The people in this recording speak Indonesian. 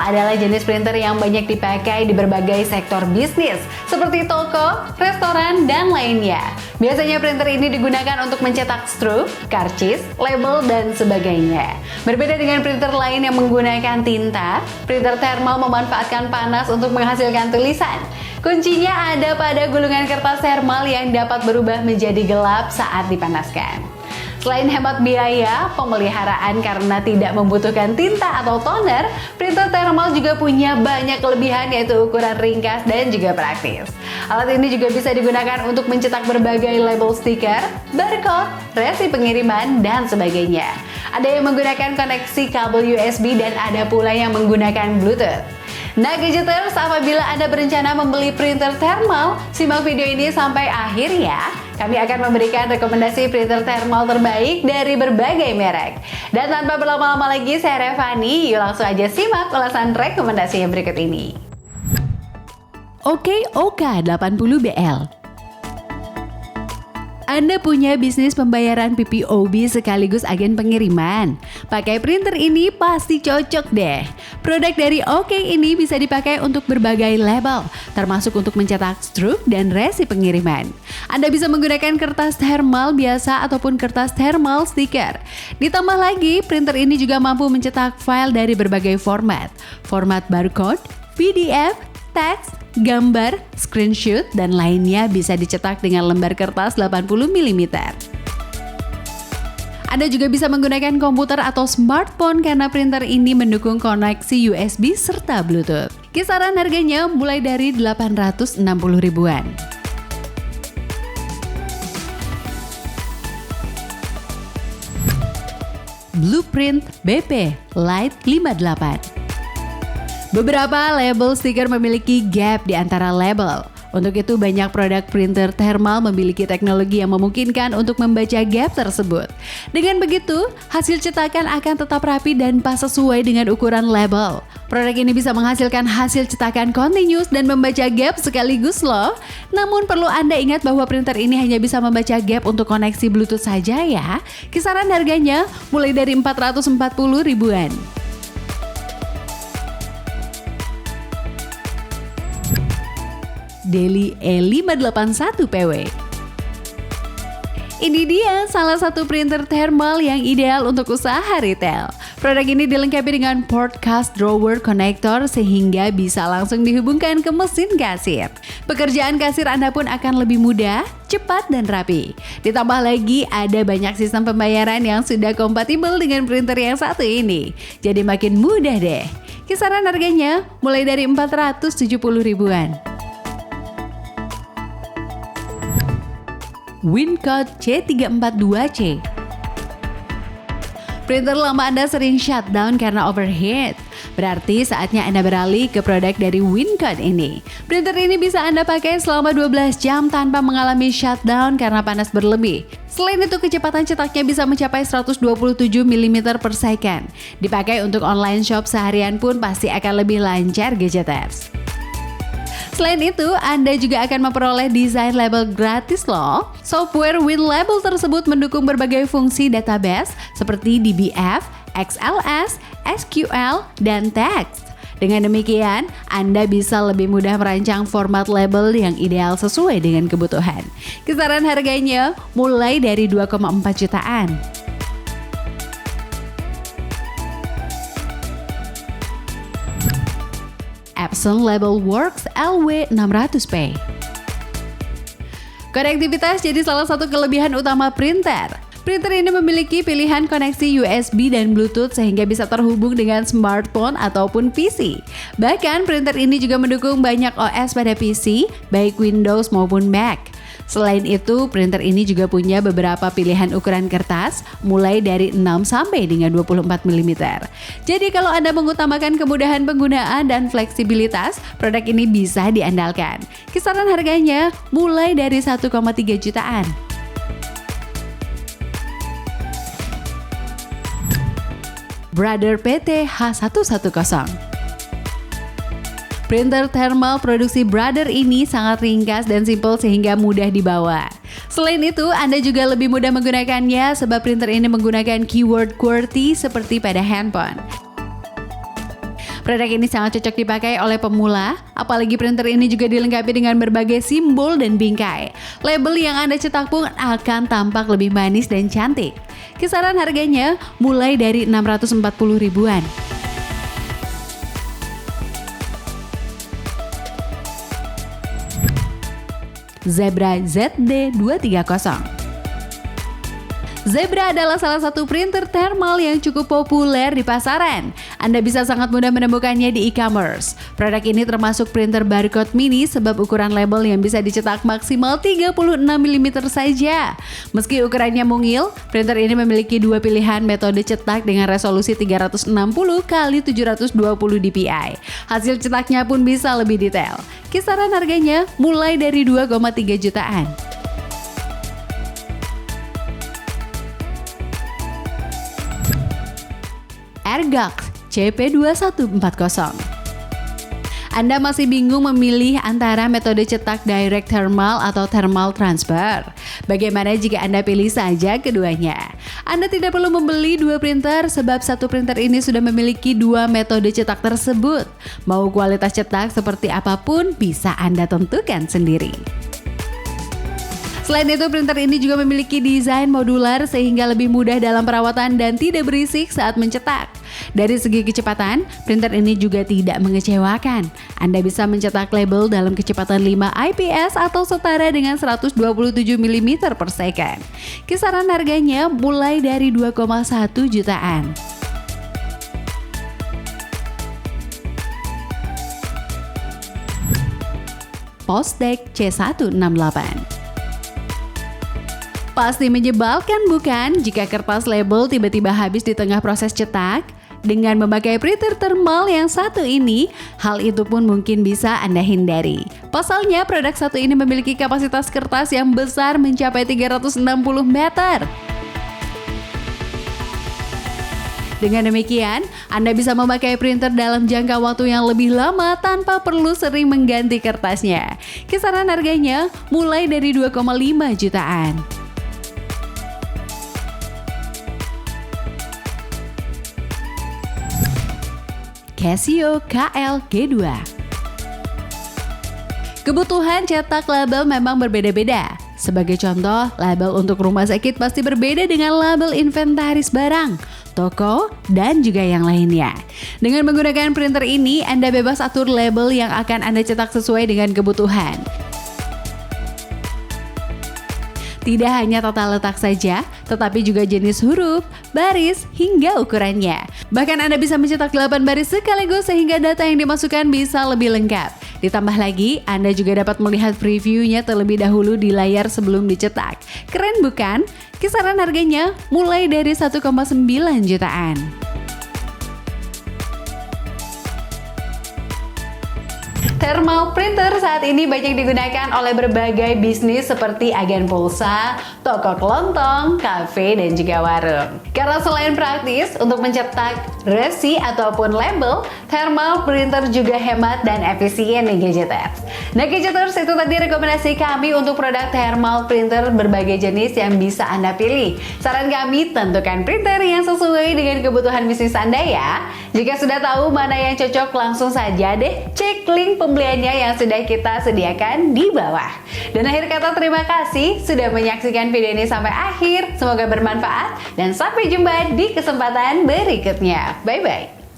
adalah jenis printer yang banyak dipakai di berbagai sektor bisnis, seperti toko, restoran, dan lainnya. Biasanya printer ini digunakan untuk mencetak struk, karcis, label, dan sebagainya. Berbeda dengan printer lain yang menggunakan tinta, printer thermal memanfaatkan panas untuk menghasilkan tulisan. Kuncinya ada pada gulungan kertas thermal yang dapat berubah menjadi gelap saat dipanaskan. Selain hemat biaya, pemeliharaan karena tidak membutuhkan tinta atau toner, printer thermal juga punya banyak kelebihan yaitu ukuran ringkas dan juga praktis. Alat ini juga bisa digunakan untuk mencetak berbagai label stiker, barcode, resi pengiriman, dan sebagainya. Ada yang menggunakan koneksi kabel USB dan ada pula yang menggunakan Bluetooth. Nah Gadgeters, apabila Anda berencana membeli printer thermal, simak video ini sampai akhir ya. Kami akan memberikan rekomendasi printer thermal terbaik dari berbagai merek. Dan tanpa berlama-lama lagi, saya Revani, yuk langsung aja simak ulasan rekomendasi yang berikut ini. OK80BL. Anda punya bisnis pembayaran PPOB sekaligus agen pengiriman. Pakai printer ini pasti cocok deh. Produk dari OK ini bisa dipakai untuk berbagai label, termasuk untuk mencetak struk dan resi pengiriman. Anda bisa menggunakan kertas thermal biasa ataupun kertas thermal stiker. Ditambah lagi, printer ini juga mampu mencetak file dari berbagai format. Format barcode, PDF, teks, gambar, screenshot, dan lainnya bisa dicetak dengan lembar kertas 80 mm. Anda juga bisa menggunakan komputer atau smartphone karena printer ini mendukung koneksi USB serta Bluetooth. Kisaran harganya mulai dari 860 ribuan. Blueprint BP Light 58. Beberapa label stiker memiliki gap di antara label. Untuk itu banyak produk printer thermal memiliki teknologi yang memungkinkan untuk membaca gap tersebut. Dengan begitu, hasil cetakan akan tetap rapi dan pas sesuai dengan ukuran label. Produk ini bisa menghasilkan hasil cetakan continuous dan membaca gap sekaligus loh. Namun perlu Anda ingat bahwa printer ini hanya bisa membaca gap untuk koneksi Bluetooth saja ya. Kisaran harganya mulai dari 440 ribuan. Deli E581PW. Ini dia salah satu printer thermal yang ideal untuk usaha retail. Produk ini dilengkapi dengan port cast drawer connector sehingga bisa langsung dihubungkan ke mesin kasir. Pekerjaan kasir Anda pun akan lebih mudah, cepat, dan rapi. Ditambah lagi ada banyak sistem pembayaran yang sudah kompatibel dengan printer yang satu ini. Jadi makin mudah deh. Kisaran harganya mulai dari 470 ribuan. WinCode C342C. Printer lama Anda sering shutdown karena overheat. Berarti saatnya Anda beralih ke produk dari WinCode ini. Printer ini bisa Anda pakai selama 12 jam tanpa mengalami shutdown karena panas berlebih. Selain itu, kecepatan cetaknya bisa mencapai 127 mm per second. Dipakai untuk online shop seharian pun pasti akan lebih lancar Gadgeters. Selain itu, Anda juga akan memperoleh desain label gratis loh. Software WinLabel tersebut mendukung berbagai fungsi database seperti DBF, XLS, SQL, dan teks. Dengan demikian, Anda bisa lebih mudah merancang format label yang ideal sesuai dengan kebutuhan. Kisaran harganya mulai dari 2,4 jutaan. Epson Label Works LW600P. Konektivitas jadi salah satu kelebihan utama printer. Printer ini memiliki pilihan koneksi USB dan Bluetooth sehingga bisa terhubung dengan smartphone ataupun PC. Bahkan printer ini juga mendukung banyak OS pada PC, baik Windows maupun Mac. Selain itu, printer ini juga punya beberapa pilihan ukuran kertas, mulai dari 6 sampai dengan 24 mm. Jadi kalau Anda mengutamakan kemudahan penggunaan dan fleksibilitas, produk ini bisa diandalkan. Kisaran harganya mulai dari 1,3 jutaan. Brother PT H110. Printer thermal produksi Brother ini sangat ringkas dan simpel sehingga mudah dibawa. Selain itu, Anda juga lebih mudah menggunakannya sebab printer ini menggunakan keyboard QWERTY seperti pada handphone. Produk ini sangat cocok dipakai oleh pemula, apalagi printer ini juga dilengkapi dengan berbagai simbol dan bingkai. Label yang Anda cetak pun akan tampak lebih manis dan cantik. Kisaran harganya mulai dari 640 ribuan. Zebra ZD230. Zebra adalah salah satu printer thermal yang cukup populer di pasaran. Anda bisa sangat mudah menemukannya di e-commerce. Produk ini termasuk printer barcode mini sebab ukuran label yang bisa dicetak maksimal 36 mm saja. Meski ukurannya mungil, printer ini memiliki dua pilihan metode cetak dengan resolusi 360 x 720 dpi. Hasil cetaknya pun bisa lebih detail. Kisaran harganya mulai dari 2,3 jutaan. Ergox CP2140. Anda masih bingung memilih antara metode cetak direct thermal atau thermal transfer? Bagaimana jika Anda pilih saja keduanya? Anda tidak perlu membeli dua printer sebab satu printer ini sudah memiliki dua metode cetak tersebut. Mau kualitas cetak seperti apapun bisa Anda tentukan sendiri. Selain itu, printer ini juga memiliki desain modular sehingga lebih mudah dalam perawatan dan tidak berisik saat mencetak. Dari segi kecepatan, printer ini juga tidak mengecewakan. Anda bisa mencetak label dalam kecepatan 5 IPS atau setara dengan 127 mm per second. Kisaran harganya mulai dari 2,1 jutaan. Postec C168. Pasti menyebalkan bukan jika kertas label tiba-tiba habis di tengah proses cetak? Dengan memakai printer thermal yang satu ini, hal itu pun mungkin bisa Anda hindari. Pasalnya, produk satu ini memiliki kapasitas kertas yang besar mencapai 360 meter. Dengan demikian, Anda bisa memakai printer dalam jangka waktu yang lebih lama tanpa perlu sering mengganti kertasnya. Kisaran harganya mulai dari 2,5 jutaan. Casio KL-G2. Kebutuhan cetak label memang berbeda-beda. Sebagai contoh, label untuk rumah sakit pasti berbeda dengan label inventaris barang, toko, dan juga yang lainnya. Dengan menggunakan printer ini, Anda bebas atur label yang akan Anda cetak sesuai dengan kebutuhan. Tidak hanya tata letak saja, tetapi juga jenis huruf, baris, hingga ukurannya. Bahkan Anda bisa mencetak 8 baris sekaligus sehingga data yang dimasukkan bisa lebih lengkap. Ditambah lagi, Anda juga dapat melihat previewnya terlebih dahulu di layar sebelum dicetak. Keren bukan? Kisaran harganya mulai dari 1,9 jutaan. Thermal printer saat ini banyak digunakan oleh berbagai bisnis seperti agen pulsa, toko kelontong, kafe, dan juga warung. Karena selain praktis untuk mencetak resi ataupun label, thermal printer juga hemat dan efisien nih Gadgeters. Nah Gadgeters, itu tadi rekomendasi kami untuk produk thermal printer berbagai jenis yang bisa Anda pilih. Saran kami, tentukan printer yang sesuai dengan kebutuhan bisnis Anda ya. Jika sudah tahu mana yang cocok, langsung saja deh cek link pembeliannya yang sudah kita sediakan di bawah. Dan akhir kata, terima kasih sudah menyaksikan video ini sampai akhir. Semoga bermanfaat dan sampai jumpa di kesempatan berikutnya. Bye-bye.